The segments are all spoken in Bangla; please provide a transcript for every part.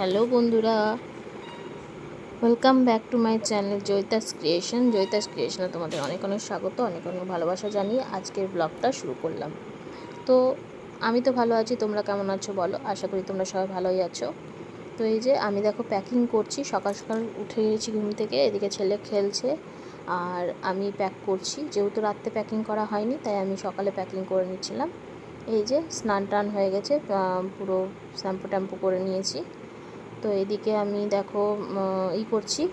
হ্যালো বন্ধুরা, welcome back to my channel Joyita's ক্রিয়েশনে তোমাদের অনেক অনেক স্বাগত, অনেক অনেক ভালোবাসা জানিয়ে আজকের ব্লগটা শুরু করলাম। তো আমি তো ভালো আছি, তোমরা কেমন আছো বলো? আশা করি তোমরা সবাই ভালোই আছো। তো এই যে আমি দেখো প্যাকিং করছি, সকাল সকাল উঠে গেছি ঘুম থেকে, এদিকে ছেলে খেলছে আর আমি প্যাক করছি। যেহেতু রাত্রে প্যাকিং করা হয়নি তাই আমি সকালে প্যাকিং করে নিচ্ছিলাম। এই যে স্নান টান হয়ে গেছে, পুরো শ্যাম্পু ট্যাম্পু করে নিয়েছি। তো এদিকে আমি দেখো করছি,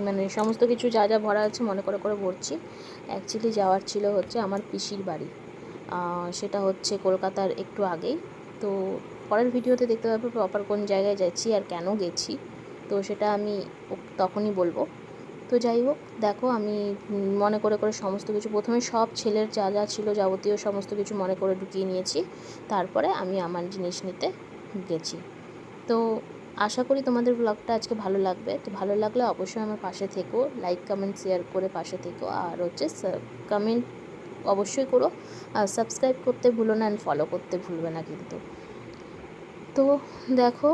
মানে সমস্ত কিছু যা যা ভরা আছে মনে করে করে ভরছি। অ্যাকচুয়ালি যাওয়ার ছিল হচ্ছে আমার পিসির বাড়ি, সেটা হচ্ছে কলকাতার একটু আগেই। তো পরের ভিডিওতে দেখতে পাবো প্রপার কোন জায়গায় যাচ্ছি আর কেন গেছি, তো সেটা আমি তখনই বলবো। তো যাই হোক, দেখো আমি মনে করে করে সমস্ত কিছু প্রথমে সব ছেলের যা যা ছিল যাবতীয় সমস্ত কিছু মনে করে ঢুকিয়ে নিয়েছি, তারপরে আমি আমার জিনিস নিতে গেছি। তো আশা করি তোমাদের ব্লগটা আজকে ভালো লাগবে। তো ভালো লাগলে অবশ্যই আমার পাশে থেকো, লাইক কমেন্ট শেয়ার করে পাশে থেকো, আর হচ্ছে কমেন্ট অবশ্যই করো, আর সাবস্ক্রাইব করতে ভুলো না, অ্যান্ড ফলো করতে ভুলবে না কিন্তু। তো দেখো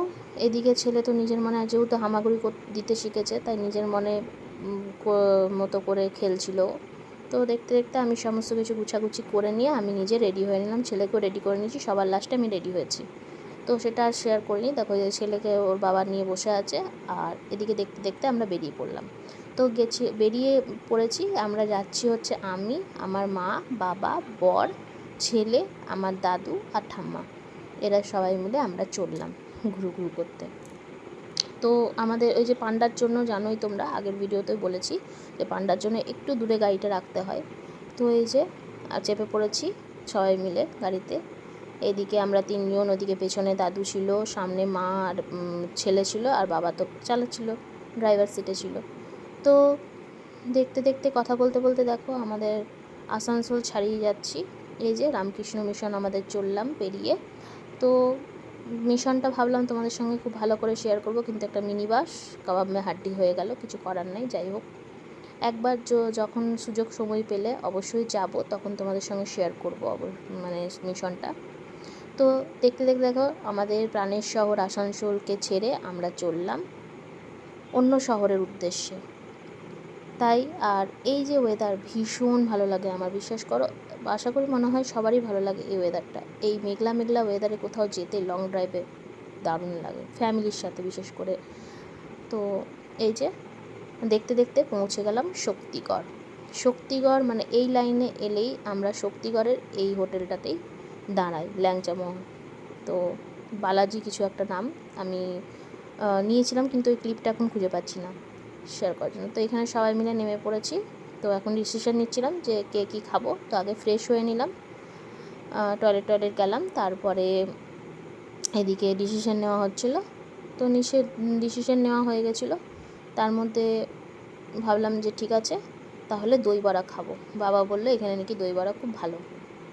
এদিকে ছেলে তো নিজের মনে যেহেতু হামাগুড়ি দিতে শিখেছে তাই নিজের মনে মতো করে খেলছিল। তো দেখতে দেখতে আমি সমস্ত কিছু গুছাগুছি করে নিয়ে আমি নিজে রেডি হয়ে নিলাম, ছেলেকেও রেডি করে নিয়েছি, সবার লাস্টে আমি রেডি হয়েছি। তো সেটা আর শেয়ার করিনি। দেখো যে ছেলেকে ওর বাবা নিয়ে বসে আছে, আর এদিকে দেখতে দেখতে আমরা বেরিয়ে পড়লাম। তো বেরিয়ে পড়েছি, আমরা যাচ্ছি হচ্ছে আমি, আমার মা, বাবা, বর, ছেলে, আমার দাদু আর ঠাম্মা, এরা সবাই মিলে আমরা চললাম ঘুরু ঘুরু করতে। তো আমাদের ওই যে পান্ডার জন্য জানোই তোমরা, আগের ভিডিওতে বলেছি যে পান্ডার জন্য একটু দূরে গাড়িটা রাখতে হয়। তো এই যে চেপে পড়েছি সবাই মিলে গাড়িতে। এদিকে আমরা তিনজন, ওদিকে পেছনে দাদু ছিল, সামনে মা আর ছেলে ছিল, আর বাবা তো চালাচ্ছিল, ড্রাইভার সিটে ছিল। তো দেখতে দেখতে কথা বলতে বলতে দেখো আমাদের আসানসোল ছাড়িয়ে যাচ্ছি। এই যে রামকৃষ্ণ মিশন আমাদের চললাম পেরিয়ে। তো মিশনটা ভাবলাম তোমাদের সঙ্গে খুব ভালো করে শেয়ার করব, কিন্তু একটা মিনি বাস কাবাব মে হাড্ডি হয়ে গেল, কিছু করার নাই। যাই হোক, একবার যখন সুযোগ সময় পেলে অবশ্যই যাব, তখন তোমাদের সঙ্গে শেয়ার করব মানে মিশনটা। তো দেখতে দেখতে দেখো আমাদের প্রাণের শহর আসানসোলকে ছেড়ে আমরা চললাম অন্য শহরের উদ্দেশ্যে। তাই আর এই যে ওয়েদার ভীষণ ভালো লাগে আমার, বিশ্বাস করো, আশা করি মনে হয় সবারই ভালো লাগে এই ওয়েদারটা। এই মেঘলা মেঘলা ওয়েদারে কোথাও যেতে লং ড্রাইভে দারুণ লাগে, ফ্যামিলির সাথে বিশেষ করে। তো এই যে দেখতে দেখতে পৌঁছে গেলাম শক্তিগড়। শক্তিগড় মানে এই লাইনে এলেই আমরা শক্তিগড়ের এই হোটেলটাতেই দাঁড়াই, ল্যাংচা মহল। তো বালাজি কিছু একটা নাম আমি নিয়েছিলাম, কিন্তু ওই ক্লিপটা এখন খুঁজে পাচ্ছি না শেয়ার করার জন্য। তো এখানে সবাই মিলে নেমে পড়েছি। তো এখন ডিসিশন নিচ্ছিলাম যে কে কী খাবো। তো আগে ফ্রেশ হয়ে নিলাম, টয়লেট গেলাম, তারপরে এদিকে ডিসিশন নেওয়া হচ্ছিলো। তো ডিসিশন নেওয়া হয়ে গেছিলো, তার মধ্যে ভাবলাম যে ঠিক আছে তাহলে দই বড়া খাবো। বাবা বললো এখানে নাকি দই বড়া খুব ভালো।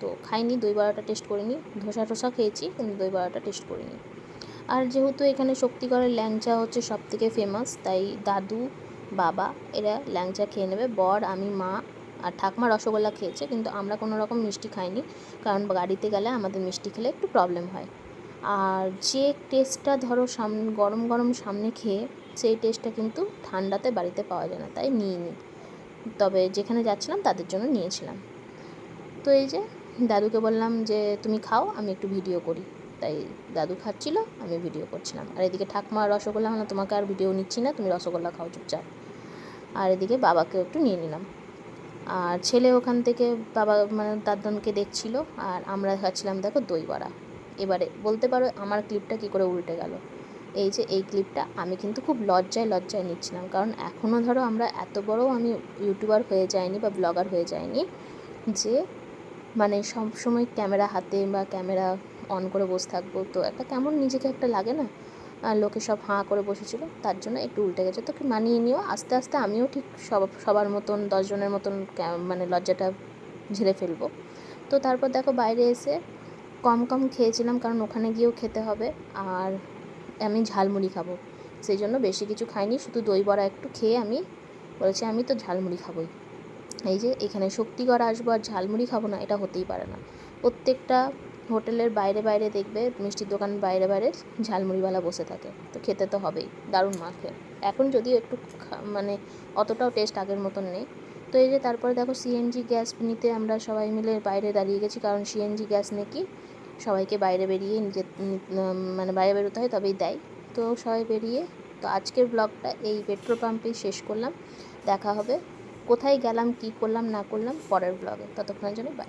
তো খাইনি, দই বড়াটা টেস্ট করিনি, ধোসা টোসা খেয়েছি কিন্তু দই বড়াটা টেস্ট করিনি। আর যেহেতু এখানে শক্তিগড়ের ল্যাংচা হচ্ছে সবথেকে ফেমাস, তাই দাদু বাবা এরা ল্যাংচা খেয়ে নেবে, বর আমি মা আর ঠাকমা রসগোল্লা খেয়েছে, কিন্তু আমরা কোনো রকম মিষ্টি খাইনি, কারণ গাড়িতে গেলে আমাদের মিষ্টি খেলে একটু প্রবলেম হয়। আর যে টেস্টটা ধরো গরম গরম সামনে খেয়ে, সেই টেস্টটা কিন্তু ঠান্ডাতে বাড়িতে পাওয়া যায় না, তাই নিইনি। তবে যেখানে যাচ্ছিলাম তাদের জন্য নিয়েছিলাম। তো এই যে দাদুকে বললাম যে তুমি খাও, আমি একটু ভিডিও করি। তাই দাদু খাচ্ছিল, আমি ভিডিও করছিলাম। আর এদিকে ঠাকমা রসগোল্লা, হলো তোমাকে আর ভিডিও নিচ্ছি না, তুমি রসগোল্লা খাও চুপচাপ। আর এদিকে বাবাকেও একটু নিয়ে নিলাম। আর ছেলে ওখান থেকে বাবা মানে দাদনকে দেখছিল, আর আমরা খাচ্ছিলাম দেখো দই বড়া। এবারে বলতে পারো আমার ক্লিপটা কী করে উল্টে গেল। এই যে এই ক্লিপটা আমি কিন্তু খুব লজ্জায় নিচ্ছিলাম, কারণ এখনও ধরো আমরা এত বড় আমি ইউটিউবার হয়ে যাইনি বা ব্লগার হয়ে যাইনি যে মানে সব সময় ক্যামেরা হাতে বা ক্যামেরা অন করে বসে থাকবো। তো একটা কেমন নিজেকে একটা লাগে না, আর লোকে সব হাঁ করে বসেছিল, তার জন্য একটু উল্টে গেছে। তো মানিয়ে নিও, আস্তে আস্তে আমিও ঠিক সবার মতন 10 জনের মতন মানে লজ্জাটা ঝেড়ে ফেলবো। তো তারপর দেখো বাইরে এসে কম কম খেয়েছিলাম, কারণ ওখানে গিয়েও খেতে হবে, আর আমি ঝালমুড়ি খাবো, সেই জন্য বেশি কিছু খাইনি, শুধু দই বড়া একটু খেয়ে আমি বলেছি আমি তো ঝালমুড়ি খাবোই। এই যে এখানে শক্তিগড় আসবো আর ঝালমুড়ি খাবো না, এটা হতেই পারে না। প্রত্যেকটা হোটেলের বাইরে বাইরে দেখবে মিষ্টির দোকান বাইরে বাইরে ঝালমুড়িওয়ালা বসে থাকে, তো খেতে তো হবেই, দারুণ মাখে। এখন যদিও একটু মানে অতটাও টেস্ট আগের মতন নেই। তো এই যে তারপরে দেখো সিএনজি গ্যাস নিতে আমরা সবাই মিলে বাইরে দাঁড়িয়ে গেছি, কারণ সিএনজি গ্যাস নাকি সবাইকে বাইরে বেরিয়ে মানে বাইরে বেরোতে হয় তবেই দেয়। তো সবাই বেরিয়ে, তো আজকের ব্লগটা এই পেট্রোল পাম্পেই শেষ করলাম। দেখা হবে কোথায় গেলাম, কী করলাম না করলাম পরের ব্লগে, ততক্ষণের জন্য বাই।